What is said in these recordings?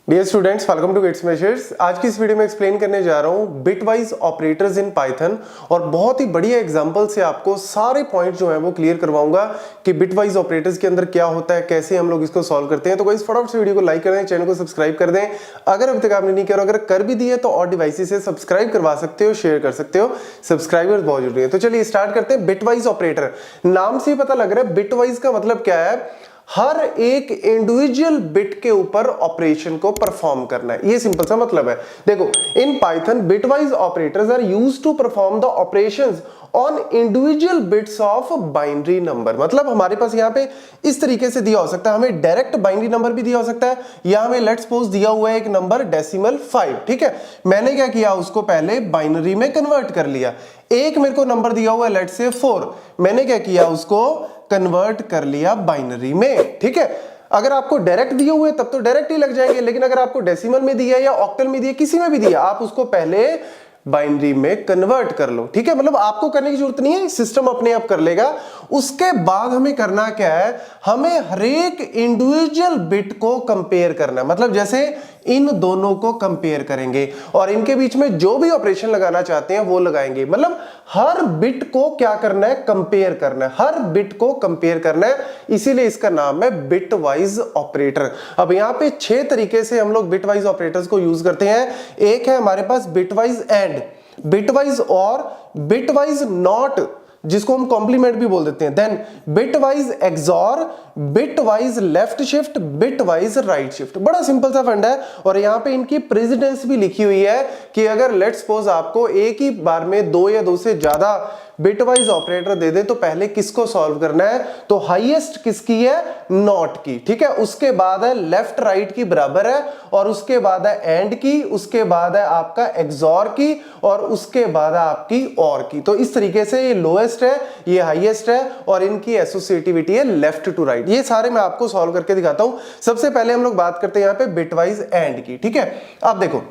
Dear students, welcome to Gate Smashers. आज की इस वीडियो में एक्सप्लेन करने जा रहा हूं बिटवाइज ऑपरेटर्स इन पाइथन और बहुत ही बढ़िया एग्जांपल से आपको सारे पॉइंट जो है वो क्लियर करवाऊंगा कि बिटवाइज ऑपरेटर्स के अंदर क्या होता है, कैसे हम लोग इसको सॉल्व करते हैं। तो गाइस फटाफट से वीडियो को लाइक कर दें, चैनल को सब्सक्राइब कर दें अगर अभी तक आपने नहीं किया। अगर कर भी दिए तो और डिवाइसेस से सब्सक्राइब करवा सकते हो, शेयर कर सकते हो। सब्सक्राइबर्स बहुत जरूरी है। तो चलिए स्टार्ट करते हैं। बिटवाइज ऑपरेटर, नाम से ही पता लग रहा है बिटवाइज का मतलब क्या है, हर एक इंडिविजुअल बिट के ऊपर ऑपरेशन को परफॉर्म करना है। ये सिंपल सा मतलब है। देखो, in Python bitwise operators are used to perform the operations on individual bits of binary number. मतलब हमारे पास यहां पे इस तरीके से दिया हो सकता है, हमें डायरेक्ट बाइनरी नंबर भी दिया हो सकता है, या हमें लेट्स सपोज दिया हुआ है एक नंबर डेसिमल 5। ठीक है, मैंने क्या किया, उसको पहले बाइनरी में कन्वर्ट कर लिया। एक मेरे को नंबर दिया हुआ है लेट्स से 4, मैंने क्या किया, उसको कन्वर्ट कर लिया बाइनरी में। ठीक है, अगर आपको डायरेक्ट दिए हुए तब तो डायरेक्ट ही लग जाएंगे, लेकिन अगर आपको डेसिमल में दिया या ऑक्टल में दिया, किसी में भी दिया, आप उसको पहले बाइनरी में कन्वर्ट कर लो। ठीक है, मतलब आपको करने की जरूरत नहीं है, सिस्टम अपने आप कर लेगा। उसके बाद हमें करना क्या है, हमें हर एक इंडिविजुअल बिट को कंपेयर करना है। मतलब जैसे इन दोनों को कंपेयर करेंगे और इनके बीच में जो भी ऑपरेशन लगाना चाहते हैं वो लगाएंगे। मतलब हर बिट को क्या करना है, कंपेयर करना है, हर बिट को कंपेयर करना है। इसीलिए इसका नाम है बिटवाइज ऑपरेटर। अब यहां पे 6 तरीके से हम लोग बिटवाइज ऑपरेटर्स को यूज करते हैं। एक है हमारे पास bitwise and, bitwise or, bitwise not, जिसको हम कॉम्प्लीमेंट भी बोल देते हैं। Then bitwise XOR, bitwise left shift, bitwise right shift. बड़ा सिंपल सा फंडा है और यहां पे इनकी प्रेसिडेंस भी लिखी हुई है कि अगर लेट्स सपोज आपको एक ही बार में 2 या 2 से ज्यादा बिटवाइज ऑपरेटर दे दे तो पहले किसको सॉल्व करना है, तो हाईएस्ट किसकी है, नॉट की। ठीक है, उसके बाद है लेफ्ट राइट की बराबर है, और उसके बाद है एंड की, उसके बाद है आपका एक्सॉर की, और उसके बाद है आपकी और की। तो इस तरीके से ये लोएस्ट है, ये हाईएस्ट है, और इनकी एसोसिएटिविटी है लेफ्ट टू राइट। ये सारे मैं आपको सॉल्व करके दिखाता हूं। सबसे पहले हम लोग बात करते हैं यहां पे बिटवाइज एंड की। ठीक है, अब देखो,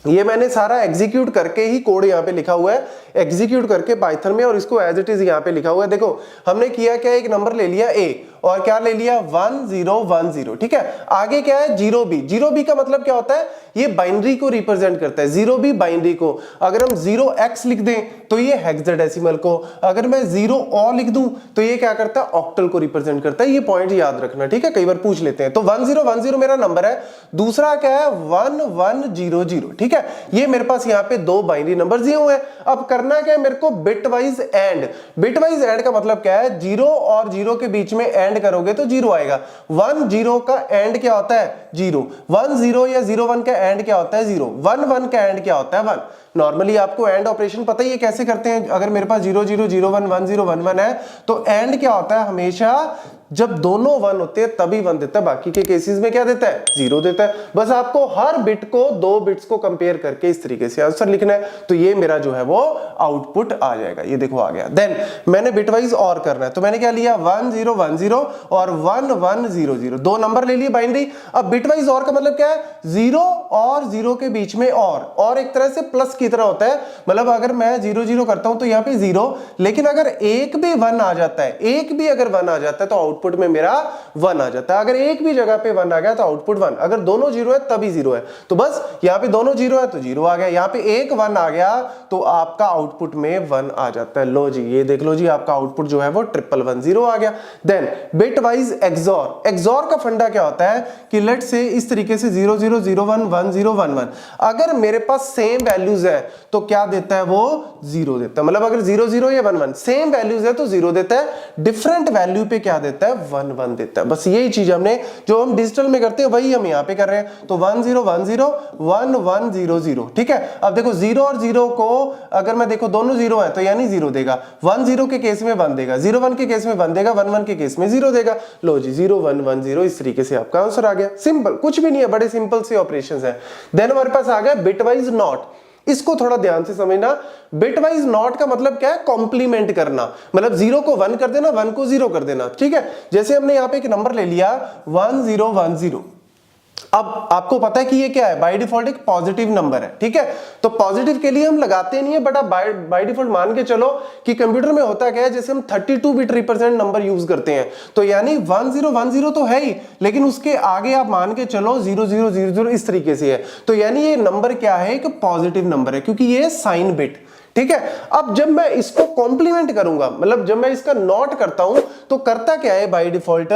ये मैंने सारा एग्जीक्यूट करके ही कोड यहां पे लिखा हुआ है, एग्जीक्यूट करके पाइथन में, और इसको एज इट इज यहां पे लिखा हुआ है। देखो हमने किया क्या, एक नंबर ले लिया ए और क्या ले लिया, 1010। ठीक है, आगे क्या है, 0b। 0b का मतलब क्या होता है, ये बाइनरी को रिप्रेजेंट करता है। 0b बाइनरी को, अगर हम 0x लिख दें तो ये हेक्साडेसिमल को, अगर मैं 0 लिख दूं तो ये क्या करता है, ऑक्टल को रिप्रेजेंट करता है। ये पॉइंट याद रखना, ठीक है, कई बार पूछ लेते हैं। तो 1010 मेरा नंबर है। दूसरा क्या है, 1100। ठीक है, ये मेरे पास यहाँ पे 2 बाइनरी नंबर दिए हुए हैं। अब करना क्या है मेरे को, बिटवाइज एंड। बिटवाइज एंड का मतलब क्या है, 0 और 0 के बीच में एंड करोगे तो 0 आएगा। 10 का एंड क्या होता है, 0। 10 या 01 का एंड क्या होता है, 0। 11 का एंड क्या होता है, 1। नॉर्मली आपको एंड ऑपरेशन पता ही है कैसे करते हैं। अगर मेरे पास 0001 1011 है तो एंड क्या होता है, हमेशा जब दोनों 1 होते हैं तभी 1 देता है, बाकी के केसेस में क्या देता है, 0 देता है। बस आपको हर बिट को 2 बिट्स को कंपेयर करके इस तरीके से आंसर लिखना है, तो ये मेरा जो है वो आउटपुट आ जाएगा। ये देखो आ गया। देन मैंने बिटवाइज और करना है, तो मैंने क्या लिया, 1010 और 1100, 2 नंबर ले लिए बाइनरी। अब बिटवाइज और का मतलब क्या है, 0 और 0 के बीच में और एक तरह से प्लस की तरह होता है। मतलब अगर मैं 00 करता हूं तो यहाँ पे 0, लेकिन अगर एक भी 1 आ जाता है, एक भी अगर 1 आ जाता है तो आउटपुट में मेरा 1 आ जाता है। अगर एक भी जगह पे 1 आ गया तो आउटपुट 1। अगर दोनों 0 है तभी 0 है, तो बस यहाँ पे दोनों 0 है तो 0 आ गया। यहाँ पे एक 1 आ गया तो आपका आउटपुट में 1 आ जाता है। लो जी, ये देख लो जी, आपका आउटपुट जो है वो 1110 आ गया। Then bitwise XOR. एक्सॉर का फंडा क्या होता है कि लेट्स से इस तरीके से 0001 1011, अगर मेरे पास सेम वैल्यूज है तो क्या देता है वो, 0 देता है। मतलब अगर 00 या 11 सेम वैल्यूज है तो 0 देता है, डिफरेंट वैल्यू पे क्या देता है, 1 देता है। बस यही चीज हमने, जो हम डिजिटल में करते हैं वही हम यहाँ पे कर रहे हैं। तो 1010 1100। ठीक है, अब देखो 0 और 0 को अगर मैं देखो दोनों 0 है तो यानी 0 देगा। 10 के केस में 1 देगा, 01 के केस में 1 देगा, 11 के केस में 0 देगा। लो जी, 0110, इस तरीके से आपका आंसर आ गया। सिंपल, कुछ भी नहीं है, बड़े सिंपल से ऑपरेशंस हैं। देन हमारे पास आ गया बिटवाइज नॉट। इसको थोड़ा ध्यान से समझना। बिटवाइज नॉट का मतलब क्या है, कॉम्प्लीमेंट करना। मतलब 0 को 1 कर देना, 1 को 0 कर देना। ठीक है, जैसे हमने यहाँ पे एक नंबर ले लिया 1010, अब आपको पता है कि ये क्या है, बाय डिफॉल्ट एक पॉजिटिव नंबर है, ठीक है। तो पॉजिटिव के लिए हम लगाते नहीं है, बट आप बाय डिफॉल्ट मान के चलो कि कंप्यूटर में होता क्या है, जैसे हम 32 बिट रिप्रेजेंट नंबर यूज करते हैं, तो यानी 1010 तो है ही, लेकिन उसके आगे आप मान के चलो 0000 इस तरीके से है, तो यानी ये नंबर क्या है, एक पॉजिटिव नंबर है, क्योंकि ये साइन बिट, ठीक है। अब जब मैं इसको कॉम्प्लीमेंट करूंगा, मतलब जब मैं इसका नॉट करता हूं, तो करता क्या है बाय डिफॉल्ट,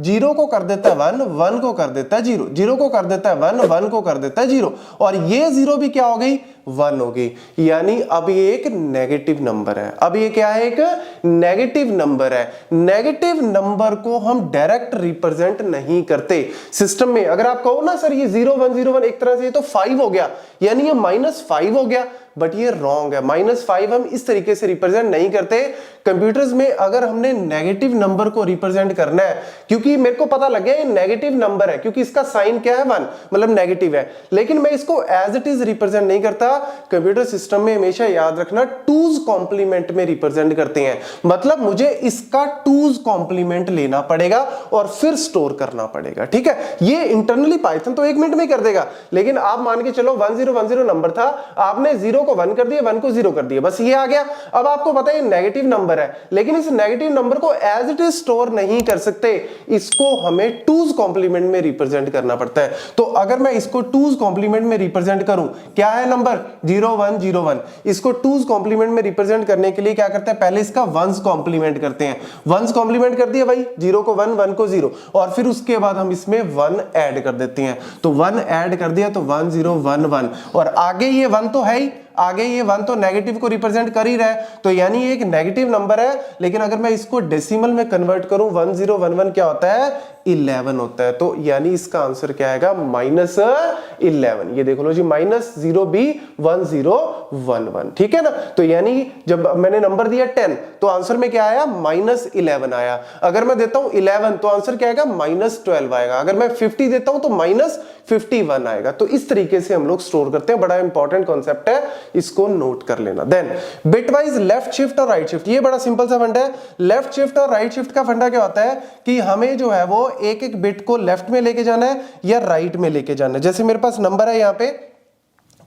0 को कर देता है 1, 1 को कर देता है 0, 0 को कर देता है 1, 1 को कर देता है 0, और ये 0 भी क्या हो गई, 1 हो गई, यानी अब ये एक नेगेटिव नंबर है। अब ये क्या है, एक नेगेटिव नंबर है। नेगेटिव नंबर को हम डायरेक्ट रिप्रेजेंट नहीं करते सिस्टम में। अगर आप कहो ना सर ये 0101 एक तरह से तो 5 हो गया, यानी ये -5 हो गया, बट ये रॉन्ग है। -5 हम इस तरीके से रिप्रेजेंट नहीं करते कंप्यूटर्स में। अगर हमने नेगेटिव नंबर को रिप्रेजेंट करना है, क्योंकि मेरे को पता लग गया ये नेगेटिव नंबर है, क्योंकि इसका साइन क्या है 1, मतलब नेगेटिव है, लेकिन मैं इसको एज इट इज रिप्रेजेंट नहीं करता। कंप्यूटर सिस्टम में हमेशा याद रखना टूज कॉम्प्लीमेंट में रिप्रेजेंट करते हैं, मतलब मुझे इसका टूज कॉम्प्लीमेंट लेना पड़ेगा और फिर स्टोर करना पड़ेगा, ठीक है। ये इंटरनली पाइथन तो 1 मिनट में कर देगा, लेकिन आप मान के चलो 1010 नंबर था, आपने 0 को 1 कर दिया, 1 को 0 कर दिया, बस ये आ गया। अब आपको पता है ये नेगेटिव नंबर है, लेकिन इस नेगेटिव नंबर को एज इट इज स्टोर नहीं कर सकते, इसको हमें टूज कॉम्प्लीमेंट में रिप्रेजेंट करना पड़ता है। तो अगर मैं इसको टूज कॉम्प्लीमेंट में रिप्रेजेंट करूं, क्या है नंबर 0101, इसको टूज कॉम्प्लीमेंट में रिप्रेजेंट करने के लिए क्या करते हैं, पहले इसका वंस कॉम्प्लीमेंट करते हैं। वंस कॉम्प्लीमेंट कर दिया भाई, 0 को 1, 1 को 0, और फिर उसके बाद हम इसमें 1 ऐड कर देते हैं। तो 1 ऐड कर दिया तो 1011, और आगे ये 1 तो है ही, आगे ये 1 तो नेगेटिव को रिप्रेजेंट कर ही रहा है, तो यानी ये एक नेगेटिव नंबर है। लेकिन अगर मैं इसको डेसिमल में कन्वर्ट करूं, 1011 क्या होता है, 11 होता है। तो यानी इसका आंसर क्या आएगा, -11। ये देखो लो जी, -0B1011, ठीक है ना। तो यानी जब मैंने नंबर दिया 10, तो आंसर में क्या आया, -11 आया। अगर मैं देता हूं 11, तो आंसर क्या आएगा, -12 आएगा। अगर मैं 50 देता हूं तो -51 आएगा। तो इस तरीके से हम लोग स्टोर करते हैं, बड़ा इंपॉर्टेंट कॉन्सेप्ट है, इसको नोट कर लेना। देन बिटवाइज लेफ्ट शिफ्ट और राइट शिफ्ट, ये बड़ा सिंपल सा फंडा है। लेफ्ट शिफ्ट और राइट शिफ्ट का फंडा क्या होता है कि हमें जो है वो एक एक बिट को लेफ्ट में लेके जाना है या राइट में लेके जाना है। जैसे मेरे पास नंबर है, यहां पे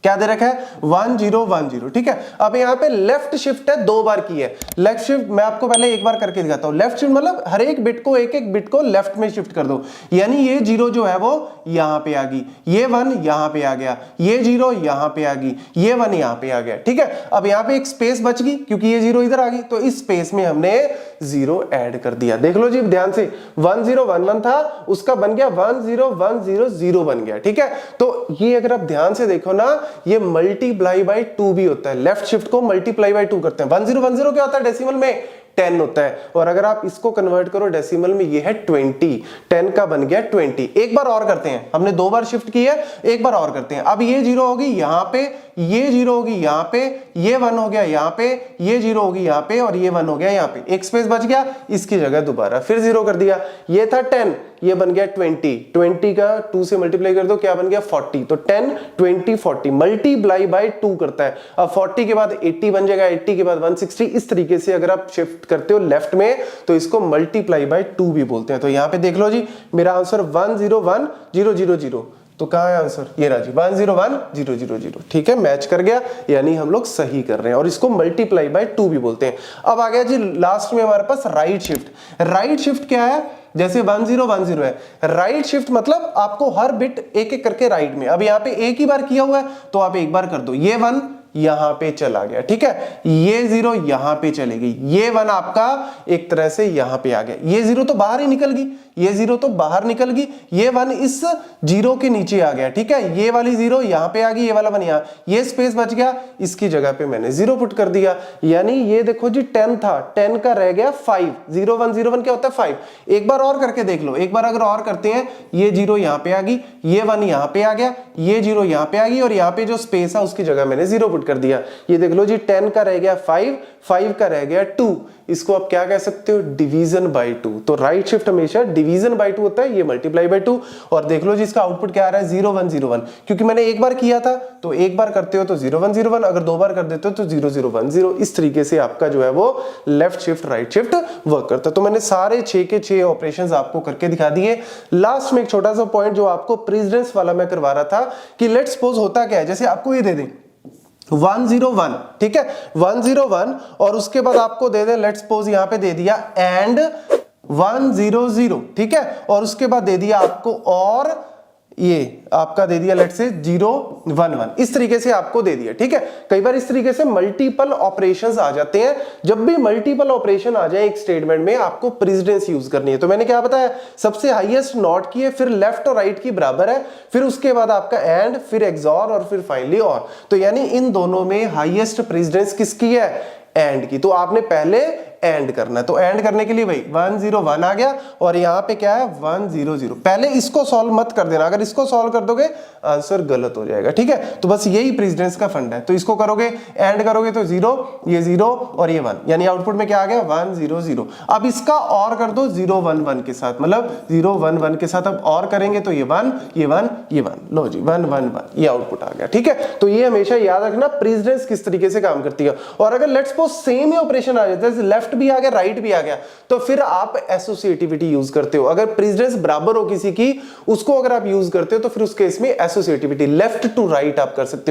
क्या दे रखा है, 1010, ठीक है। अब यहाँ पे लेफ्ट शिफ्ट है, 2 बार की है। लेफ्ट शिफ्ट मैं आपको पहले एक बार करके दिखाता हूं। लेफ्ट शिफ्ट मतलब हर एक बिट को, एक एक बिट को लेफ्ट में शिफ्ट कर दो, यानी ये 0 जो है वो यहां पे आ गई, ये 1 यहां पे आ गया, ये 0 यहां पे आ गई, ये 1 यहां पे आ गया, ठीक है। अब यहाँ पे एक स्पेस बच गई, क्योंकि ये 0 इधर आ गई, तो इस स्पेस में हमने 0 ऐड कर दिया। देख लो जी ध्यान से, 1011 था, उसका बन गया 10100 बन गया, ठीक है। तो ये अगर आप ध्यान से देखो ना, ये मल्टीप्लाई बाय 2 भी होता है। लेफ्ट शिफ्ट को मल्टीप्लाई बाय 2 करते हैं। 1010 क्या होता है डेसिमल में, 10 होता है। और अगर आप इसको कन्वर्ट करो डेसिमल में, ये है 20, 10 का बन गया 20। एक बार और करते हैं, हमने 2 बार शिफ्ट की है, एक बार और करते हैं। अब ये 0 होगी यहां पे, ये 0 होगी यहां पे, ये 1 हो गया यहां पे, ये 0 होगी यहां पे, और ये 1 हो गया यहां पे। एक स्पेस बच गया, इसकी जगह दोबारा फिर 0 कर दिया। ये था 10, ये बन गया 20, 20 का 2 से मल्टीप्लाई कर दो, क्या बन गया 40। तो 10 20 40 मल्टीप्लाई बाय 2 करता है। अब 40 के बाद 80 बन जाएगा, 80 के बाद 160। इस तरीके से अगर आप शिफ्ट करते हो लेफ्ट में, तो इसको मल्टीप्लाई बाय 2 भी बोलते हैं। तो यहां पे देख लो जी, मेरा आंसर 101000, तो कहां है आंसर, ये रहा जी 101000, ठीक है, मैच कर गया, यानी हम लोग सही कर रहे हैं। और इसको मल्टीप्लाई बाय 2 भी बोलते हैं। अब आ गया जी लास्ट में हमारे पास राइट शिफ्ट। राइट शिफ्ट क्या है, जैसे 1010 है, राइट शिफ्ट मतलब आपको हर बिट एक एक करके राइट में। अब यहाँ पे एक ही बार किया हुआ है, तो आप एक बार कर दो, ये 1 यहां पे चला गया, ठीक है, ये 0 यहां पे चली गई, ये 1 आपका एक तरह से यहां पे आ गया, ये 0 तो बाहर ही निकल गई, ये 0 तो बाहर निकल गई, ये 1 इस 0 के नीचे आ गया, ठीक है, ये वाली 0 यहां पे आ गई, ये वाला 1 यहां, ये स्पेस बच गया, इसकी जगह पे मैंने 0 पुट कर दिया। यानी ये देखो जी 10 था, 10 का रह गया 5, 0101 क्या होता है 5। एक बार और करके देख लो, एक बार अगर और करते हैं, ये 0 यहां पे आ गई, ये 1 यहां पे आ गया, ये 0 यहां पे आ गई, और यहां पे जो स्पेस है उसकी जगह मैंने 0 पुट आउटपुट कर दिया। ये देख लो जी 10 का रह गया 5, 5 का रह गया 2, इसको आप क्या कह सकते हो, डिवीजन बाय 2। तो राइट शिफ्ट हमेशा डिवीजन बाय 2 होता है, ये मल्टीप्लाई बाय 2। और देख लो जी इसका आउटपुट क्या आ रहा है 0 1 0 1, क्योंकि मैंने एक बार किया था तो एक बार करते हो तो 0 1 0 1, अगर दो बार कर देते हो तो 0 0 1 0। इस तरीके से आपका जो है वो left shift right shift work करता है। तो मैंने सारे 6 के 6 ऑपरेशंस आपको करके दिखा दिए। लास्ट में एक छोटा सा पॉइंट जो आपको प्रेसिडेंस वाला मैं करवा रहा था कि लेट्स सपोज होता क्या है, जैसे आपको ये दे दें 101, ठीक है 101, और उसके बाद आपको दे दे लेट्स सपोज यहां पे दे दिया एंड 100, ठीक है, और उसके बाद दे दिया आपको और ये आपका दे दिया लेट्स से 011, इस तरीके से आपको दे दिया, ठीक है। कई बार इस तरीके से मल्टीपल ऑपरेशंस आ जाते हैं। जब भी मल्टीपल ऑपरेशन आ जाए एक स्टेटमेंट में आपको प्रेसिडेंस यूज करनी है। तो मैंने क्या बताया, सबसे हाईएस्ट नॉट की है, फिर लेफ्ट और राइट की बराबर है, फिर उसके बाद आपका एंड, फिर एक्सॉर और फिर फाइनली और। तो यानी इन दोनों में हाईएस्ट प्रेसिडेंस किसकी है, एंड की। तो आपने पहले एंड करना है। तो एंड करने के लिए भाई 101 आ गया और यहां पे क्या है 100। पहले इसको सॉल्व मत कर देना, अगर इसको सॉल्व कर दोगे आंसर गलत हो जाएगा, ठीक है। तो बस यही प्रेसिडेंस का फंड है। तो इसको करोगे एंड करोगे तो 0, ये 0 और ये 1, यानी आउटपुट में क्या आ गया 100। अब इसका और कर दो 011 के साथ, मतलब 011 के साथ अब और करेंगे तो ये 1 ये 1 ये 1, लो जी 111, ये आउटपुट आ गया, ठीक है। तो ये हमेशा याद रखना प्रेसिडेंस किस तरीके से काम करती है। और अगर लेट्स सपोज सेम ही ऑपरेशन आ जाता है, लेफ्ट भी आ गया राइट भी आ गया, तो फिर आप एसोसिएटिविटी यूज करते हो। अगर प्रेसिडेंस बराबर हो किसी की, उसको अगर आप यूज करते हो तो फिर उस केस में एसोसिएटिविटी लेफ्ट टू राइट आप कर सकते हो।